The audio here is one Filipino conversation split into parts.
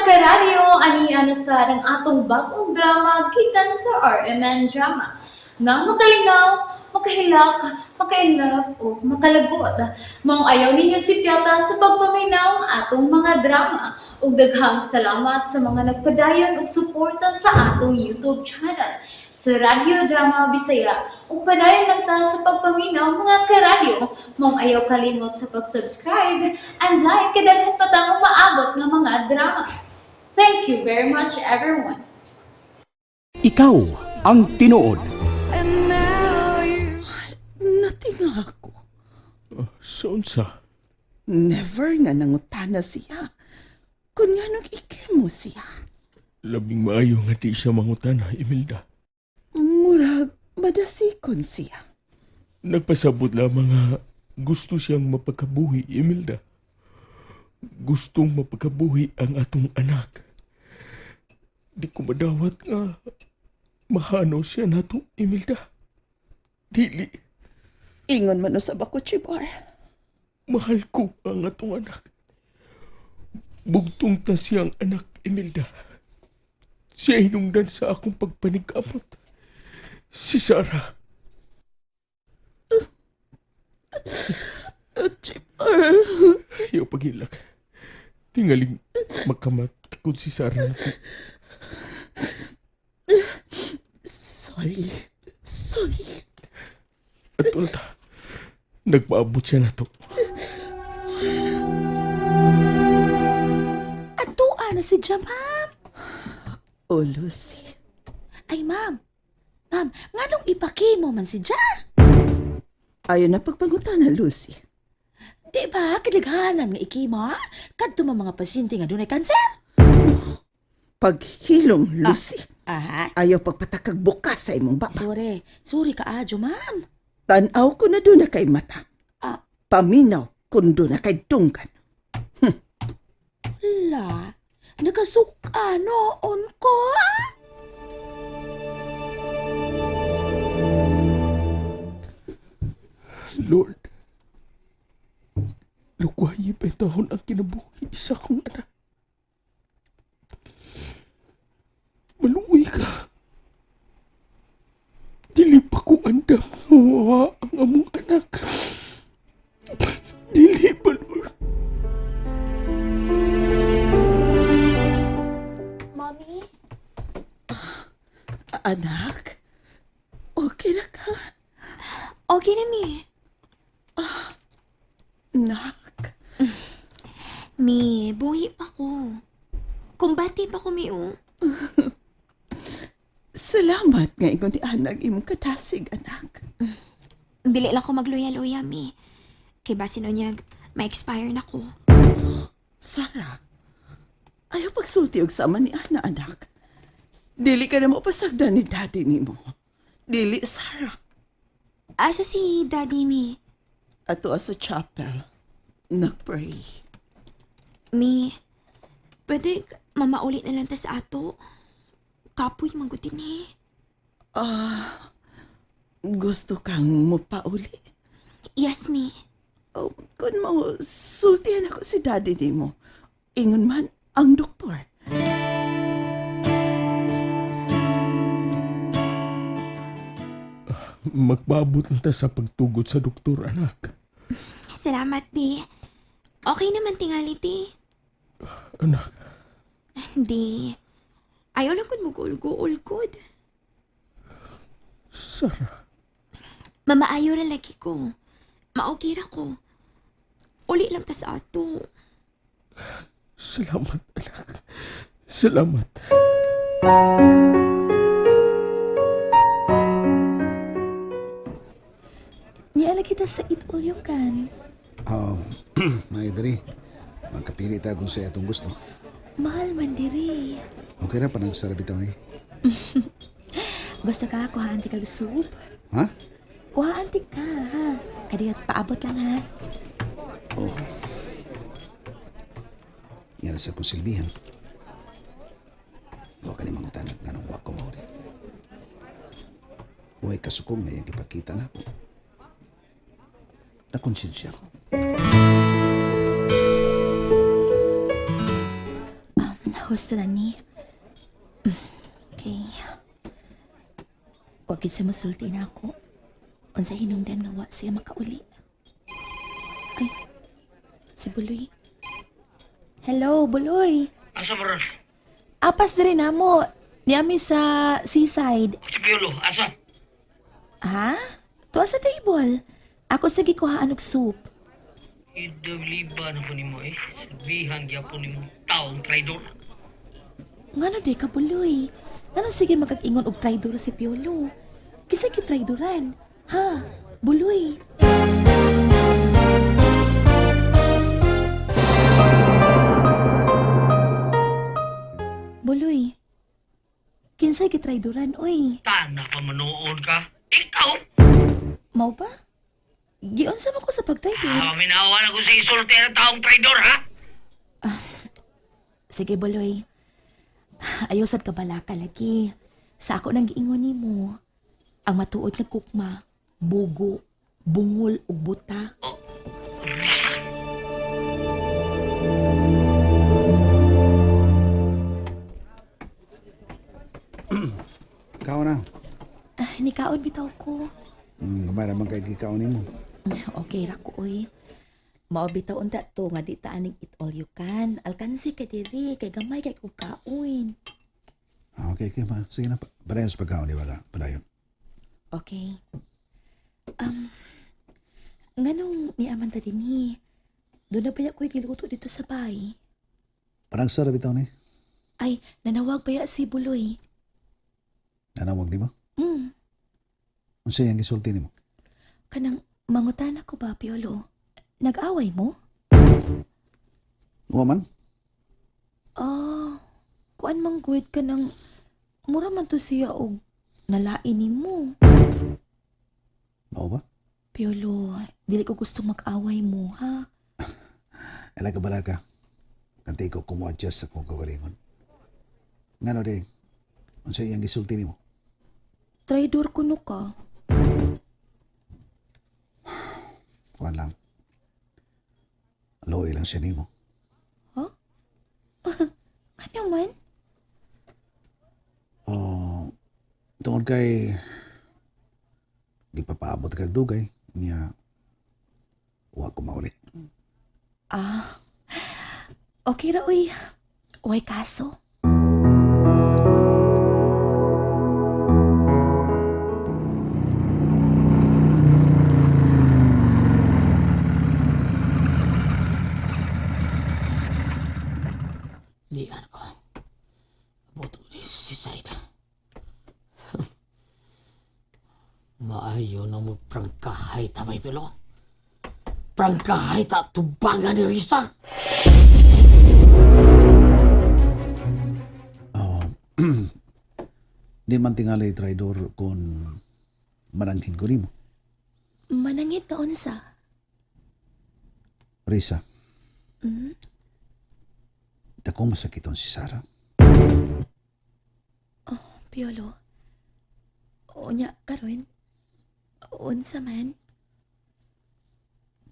karadyo, ani sa ng atong bagong drama gikan sa RMN Drama. Nga makalingaw, makahilak, makailove, o makalagod. Maong ayaw ninyo si Piata sa pagpaminaw ang atong mga drama. Ug daghang salamat sa mga nagpadayon ug suporta sa atong YouTube channel sa Radyo Drama Bisaya. Ug padayon lang ta sa pagpaminaw mga karadyo. Maong ayaw kalimot sa pag-subscribe and like kadaghan pa tang maabot nga mga drama. Thank you very much, everyone. Ikaw ang tinuod. Natinga ako. Saan sa? Never nga nangutana siya. Kung nga nung ikemo siya. Labing maayo nga di siya mangutana, Imelda. Murag, madasikon siya. Nagpasabot lamang nga gusto siyang mapagkabuhi, Imelda. Gustong mapagkabuhi ang atong anak. Di ko madawat nga mahanaw siya nato, Imelda. Dili, Ingon man no sa bako, Chibar. mahal ko ang atong anak. Bugtong ta siyang anak, Imelda. Siya hinungdan sa akong pagpanigamot. Si Sarah. Chibar. Ayaw pagilak. Tingaling magkamat kung si Sarah nato. Sorry. Sorry. At ta, nagpaabot siya na to. Atuan na si Jamam. O, Lucy. Ay, ma'am. Ma'am, nganong ipakimo man si Ja? Ayaw na pagpangutana, Lucy. Di ba, kadaghanan nga ikimo, ha? Kadto mga pasyente nga dunay kanser. Paghilom, Lucy. Aha. Ayaw pagpatakag bukas sa imong baba. Sorry ka adyo, ma'am. Tanaw ko na doon na kay mata. Ah. Paminaw kung doon na kay tungkan. Wala. Nagasuka noon ko, ha? Lord, lukwayi pa taon ang kinabuhi sa kong anak. Maluwi ka. Dili pa ko andam nga ang among anak. Dili pa, Lord. Mommy? Anak? Okay na ka? Okay na, Mi. Nak? Mi, buhi pa ko. Kumbati pa ko, Mi, oh. Salamat nga ingon ni anak imong katasig, anak. Dili lang ko magluya-luya, Mi. Kay basin niya, ma-expire na ko. Sarah, ayaw pagsulti og sama ni ana, anak. Dili ka na mo pasagdan ni daddy nimo. Dili, Sarah. Asa si Daddy, Mi? Ato sa chapel, nagpray. Mi, pwede mamaulit na lang ta sa ato. Kapoy magutin eh. Gusto kang mupauli? Yes, Mi. Oh, kung mo, sultihan ako si daddy nimo. Ingon man ang doktor. Magbabot lang ta sa pagtugot sa doktor, anak. Salamat, Di. Okay naman tingali, Di. Anak, Di. Ayaw lang kung mag-ulgo-ulgod. Sarah. Mamaayo ra lagi ko. Maokira ko. Uli lang ta sa ato. Salamat, anak. Salamat. Niala kita sa it-ulyokan. May diri. Magkapili ta kung sa atong gusto. Mahal man diri. Okay ra pa nang sarap bitaw ni. Gusto ka, kuhaan ti kag soup? Ha? Kuhaan ti ka, ha? Kadiyat paabot lang, ha? Oh. Yan sa kong silbihan. Huwag ka ni mangutanag na nang wako mo rin. Huwag kasukong na yung ipakita na ako. Nakonsensya ko. Husto na ni. Okay. Huwag sa masulti na ako. Unsa hinungdan nga wa siya makauli. Ay, si Buloy. Hello, Buloy. Asa mo ron? Apas na rin na mo. Niyami sa seaside. Si Piolo, asa? Ha? Tuwa sa table. Ako sa gikuhaan og soup. Idagliba na po ni mo eh. Sabihan niya po ni mo taong traidor. Ngano di ka, Buloy? Ngano sige magag-ingon og traidor si Piolo? Kisa traidoran. Ha? Buloy. Buloy. Kinsay gitraidoran, oy. Tana pa manood ka. Ikaw? Mao ba? Gion sa ko sa pagtraidor. Minawa na ko sa isulti ng taong traidor, ha? Sige, Buloy. Ayaw sad ka balaka lagi. Sa ako nang giingon nimo. Ang matuod nga kukma, bugo, bungol ug buta. Oh, Risa. Ikaw na. Nikaon bitaw ko. Gamay naman kay gikaon mo. Okay ra ko, oy. Mao bitaw unta to nga di taaning eat all you can. Alkansi ka diri kay gamay kay kog kaon. Okay, ma. Sige na. Padayon sa pagkaon, di ba ka? Padayon. Okay. Nganong ni Amanda dinhi? Doon na ba ko'y giluto dito sa bahay? Parang sarap ito ni. Ay, nanawag ba ya si Buloy? Nanawag di mo? Hmm, Unsay ang gisulti ni mo? kanang mangutan ako ba, Piolo? Nag-away mo? Uwa man? Kuan mang good ka ng mura man to siya og nalain mo. Mao ba? Piolo, dili ko gusto mag-away mo, ha? Ala ka bala ka. Kanti ko kumo-adjust sa kong kagalingon. Ngano di? Unsay ang gisulti ni mo? Traidor kuno ka. Kuan lang. Loy lang siya ni mo. Ano man? Tungod kay di pa paabot kag dugay niya wa ko mauli. Okay ra, uy. Uy, kaso. Lian ko. Aboto si side. Maayo na mo prangkahay tamay Piolo. Prangkahay ta tubangan ni Risa. Di man tingali traidor kung mananghin ko nimo. Manangit ka unsa. Risa. Dako masakiton si Sarah. Piolo. Unya, karon. Unsa man.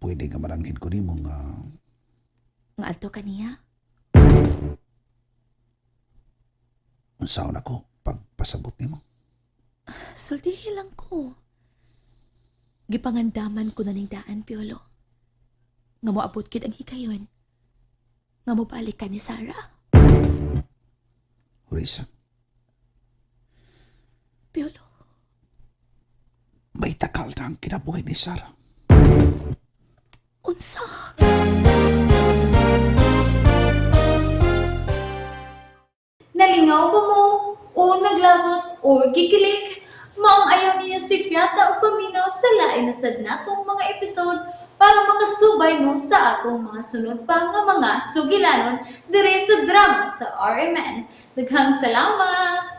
Pwede nga mananghin ko nimo nga Nga adto kaniya. unsaon ako pagpasabot nimo. Sultihi lang ko. Gipangandaman ko na ning daan, Piolo. Nga moabot gid ang hikayon. Nga mobalik ka ni Sarah. Risa, Piolo. may takal na ang kinabuhi ni Sarah. Unsa? Nalingaw ba mo? O naglagot? O gikilik? Maong ayaw niya si Piata o paminaw sa lain na sad natong mga episode para makasubay mo sa atong mga sunod pa nga mga sugilanon dire sa drama sa RMN. Daghang salamat!